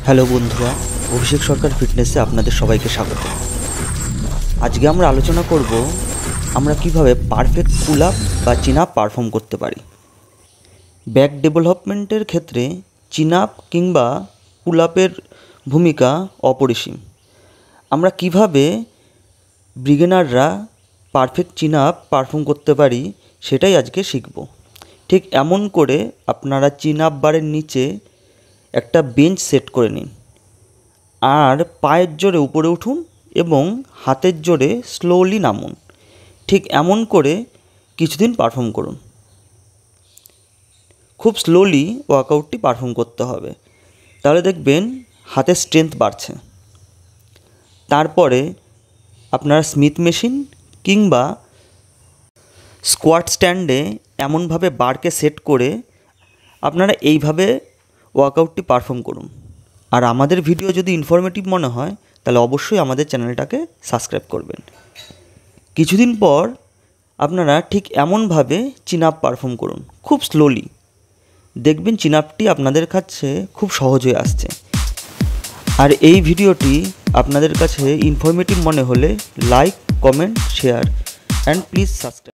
Hello বন্ধুরা, অভিষেক সরকার ফিটনেসে আপনাদের সবাইকে স্বাগত। আজকে আমরা আলোচনা করব আমরা কিভাবে পারফেক্ট পুল আপ বা চিন আপ পারফর্ম করতে পারি। ব্যাক ডেভেলপমেন্টের ক্ষেত্রে চিন আপ কিংবা পুল আপের ভূমিকা অপরিসীম। আমরা কিভাবে বিগিনাররা পারফেক্ট চিন আপ পারফর্ম করতে পারি সেটাই আজকে শিখব। ঠিক এমন করে আপনারা চিন আপ বারের নিচে একটা বেঞ্চ সেট করে নিন আর পায়ের জোরে উপরে উঠুন এবং হাতের জোরে স্লোলি নামুন। ঠিক এমন করে কিছুদিন পারফর্ম করুন। খুব স্লোলি ওয়ার্কআউটটি পারফর্ম করতে হবে, তাহলে দেখবেন হাতের স্ট্রেংথ বাড়ছে। তারপরে আপনারা স্মিথ মেশিন কিংবা স্কোয়াট স্ট্যান্ডে এমনভাবে বারকে সেট করে আপনারা এইভাবে ওয়ার্কআউটটি পারফর্ম করুন। আর আমাদের ভিডিও যদি ইনফরমেটিভ মনে হয় তাহলে অবশ্যই আমাদের চ্যানেলটাকে সাবস্ক্রাইব করবেন। কিছুদিন পর আপনারা ঠিক এমনভাবে চিন আপ পারফর্ম করুন, খুব স্লোলি। দেখবেন চিন আপটি আপনাদের কাছে খুব সহজ হয়ে আসছে। আর এই ভিডিওটি আপনাদের কাছে ইনফরমেটিভ মনে হলে like, comment, share and please subscribe.